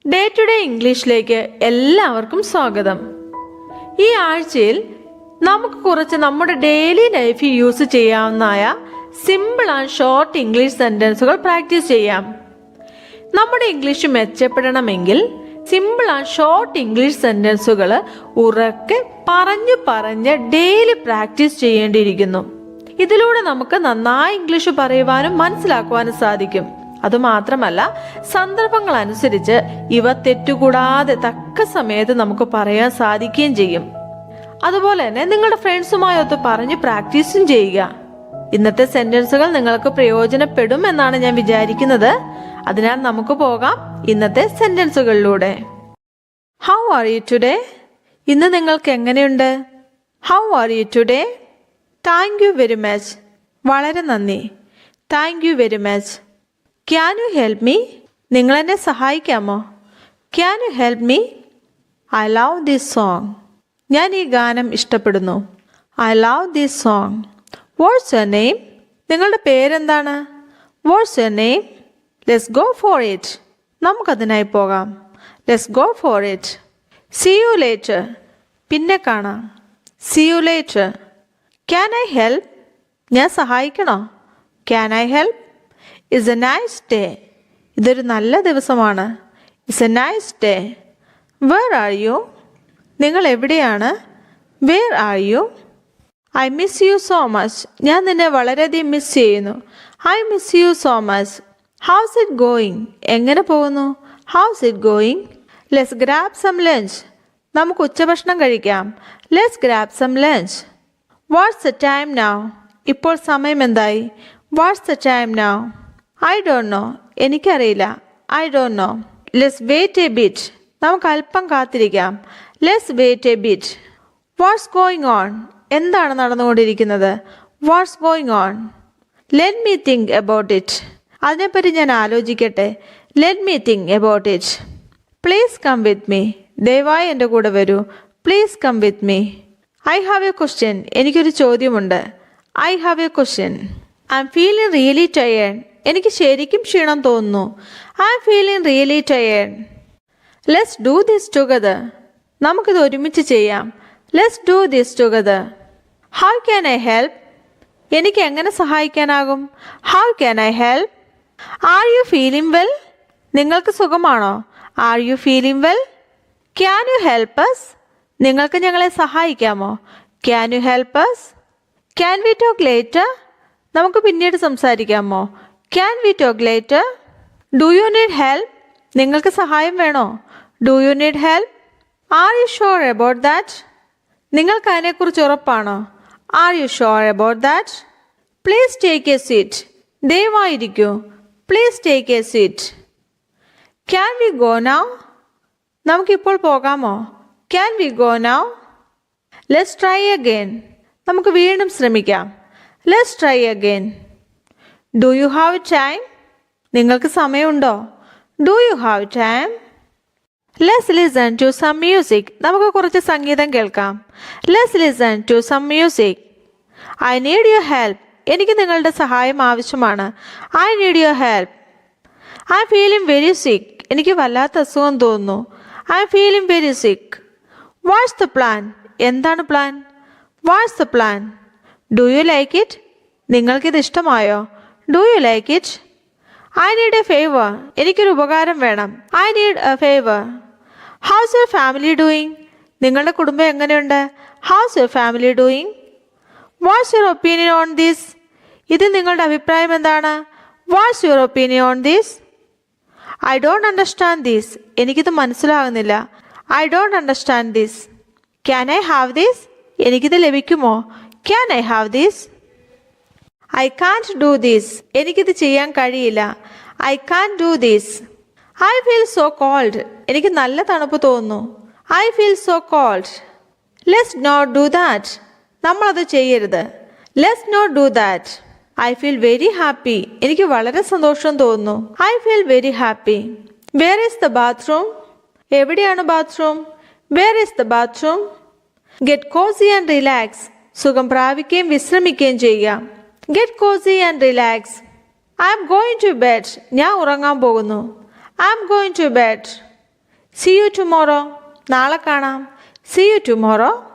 Day to day ഇംഗ്ലീഷിലേക്ക് എല്ലാവർക്കും സ്വാഗതം. ഈ ആഴ്ചയിൽ നമുക്ക് കുറച്ച് നമ്മുടെ ഡെയിലി ലൈഫിൽ യൂസ് ചെയ്യാവുന്നതായ സിമ്പിൾ ആൻഡ് ഷോർട്ട് ഇംഗ്ലീഷ് സെന്റൻസുകൾ പ്രാക്ടീസ് ചെയ്യാം. നമ്മുടെ ഇംഗ്ലീഷ് മെച്ചപ്പെടണമെങ്കിൽ സിമ്പിൾ ആൻഡ് ഷോർട്ട് ഇംഗ്ലീഷ് സെന്റൻസുകൾ ഉറക്കെ പറഞ്ഞ് ഡെയിലി പ്രാക്ടീസ് ചെയ്യേണ്ടിയിരിക്കുന്നു. ഇതിലൂടെ നമുക്ക് നന്നായി ഇംഗ്ലീഷ് പറയുവാനും മനസ്സിലാക്കുവാനും സാധിക്കും. അതുമാത്രമല്ല, സന്ദർഭങ്ങൾ അനുസരിച്ച് ഇവ തെറ്റുകൂടാതെ തക്ക സമയത്ത് നമുക്ക് പറയാൻ സാധിക്കുകയും ചെയ്യും. അതുപോലെ തന്നെ നിങ്ങളുടെ ഫ്രണ്ട്സുമായി ഒത്ത് പറഞ്ഞ് പ്രാക്ടീസും ചെയ്യുക. ഇന്നത്തെ സെന്റൻസുകൾ നിങ്ങൾക്ക് പ്രയോജനപ്പെടും എന്നാണ് ഞാൻ വിചാരിക്കുന്നത്. അതിനാൽ നമുക്ക് പോകാം ഇന്നത്തെ സെന്റൻസുകളിലൂടെ. How are you today? ഇന്ന് നിങ്ങൾക്ക് എങ്ങനെയുണ്ട്? How are you today? Thank you very much. വളരെ നന്ദി. Thank you very much. Can you help me? നിങ്ങൾ എന്നെ സഹായിക്കാമോ? Can you help me? I love this song. ഞാൻ ഈ ഗാനം ഇഷ്ടപ്പെടുന്നു. I love this song. What's your name? നിങ്ങളുടെ പേരെന്താണ്? What's your name? Let's go for it. നമുക്കതിനായി പോകാം. Let's go for it. See you later. പിന്നെ കാണാം. See you later. Can I help? ഞാൻ സഹായിക്കണോ? Can I help? It's a nice day. ഇതൊരു നല്ല ദിവസമാണ്. It's a nice day. Where are you? നിങ്ങൾ എവിടെയാണ്? Where are you? I miss you so much. ഞാൻ നിന്നെ വളരെയധികം മിസ് ചെയ്യുന്നു. I miss you so much. How's it going? എങ്ങനെ പോകുന്നു? How's it going? Let's grab some lunch. നമുക്ക് ഉച്ചഭക്ഷണം കഴിക്കാം. Let's grab some lunch. What's the time now? ഇപ്പോൾ സമയം എന്തായി? What's the time now? I don't know. എനിക്കറിയില്ല. I don't know. Let's wait a bit. നമുക്ക് അല്പം കാത്തിരിക്കാം. Let's wait a bit. What's going on? എന്താണ് നടന്നുകൊണ്ടിരിക്കുന്നത്? What's going on? Let me think about it. അതിനെപ്പറ്റി ഞാൻ ആലോചിക്കട്ടെ. Let me think about it. Please come with me. ദയവായി എൻ്റെ കൂടെ വരൂ. Please come with me. I have a question. എനിക്കൊരു ചോദ്യമുണ്ട്. I have a question. I'm feeling really tired. എനിക്ക് ശരിക്കും ക്ഷീണം തോന്നുന്നു. I'm feeling really tired. Let's do this together. നമുക്കിത് ഒരുമിച്ച് ചെയ്യാം. Let's do this together. How can I help? എനിക്ക് എങ്ങനെ സഹായിക്കാനാകും? How can I help? Are you feeling well? നിങ്ങൾക്ക് സുഖമാണോ? Are you feeling well? Can you help us? നിങ്ങൾക്ക് ഞങ്ങളെ സഹായിക്കാമോ? Can you help us? Can we talk later? നമുക്ക് പിന്നീട് സംസാരിക്കാമോ? Can we talk later? Do you need help? നിങ്ങൾക്ക് സഹായം വേണോ? Do you need help? Are you sure about that? നിങ്ങൾക്ക് അതിനെക്കുറിച്ച് ഉറപ്പാണോ? Are you sure about that? Please take a seat. ദയവായിരിക്കൂ. Please take a seat. Can we go now? നമുക്കിപ്പോൾ പോകാമോ? Can we go now? Let's try again. നമുക്ക് വീണ്ടും ശ്രമിക്കാം. Let's try again. Do you have time? നിങ്ങൾക്ക് സമയമുണ്ടോ? Do you have time? Let's listen to some music. നമുക്ക് കുറച്ച് സംഗീതം കേൾക്കാം. Let's listen to some music. I need your help. എനിക്ക് നിങ്ങളുടെ സഹായം ആവശ്യമാണ്. I need your help. I'm feeling very sick. എനിക്ക് വല്ലാത്ത അസുഖം തോന്നുന്നു. I'm feeling very sick. What's the plan? എന്താണ് plan? What's the plan? Do you like it? നിങ്ങൾക്കിത് ഇഷ്ടമായോ? Do you like it? I need a favour. എനിക്കൊരു ഉപകാരം വേണം. I need a favour. How's your family doing? നിങ്ങളുടെ കുടുംബം എങ്ങനെയുണ്ട്? How's your family doing? What's your opinion on this? ഇത് നിങ്ങളുടെ അഭിപ്രായം എന്താണ്? What's your opinion on this? I don't understand this. എനിക്കിത് മനസ്സിലാകുന്നില്ല. I don't understand this. Can I have this? എനിക്കിത് ലഭിക്കുമോ? Can I have this? I can't do this. എനിക്കിത് ചെയ്യാൻ കഴിയില്ല. I can't do this. I feel so cold. എനിക്ക് നല്ല തണുപ്പ് തോന്നുന്നു. I feel so cold. Let's not do that. നമ്മളത് ചെയ്യരുത്. Let's not do that. I feel very happy. എനിക്ക് വളരെ സന്തോഷം തോന്നുന്നു. I feel very happy. Where is the bathroom? എവിടെയാണ് bathroom? Where is the bathroom? Get cosy and relax. സുഖം പ്രാപിക്കുകയും വിശ്രമിക്കുകയും ചെയ്യുക. Get cosy and relax. I'm going to bed. ഞാൻ ഉറങ്ങാൻ പോകുന്നു. I'm going to bed. See you tomorrow. നാളെ കാണാം. See you tomorrow.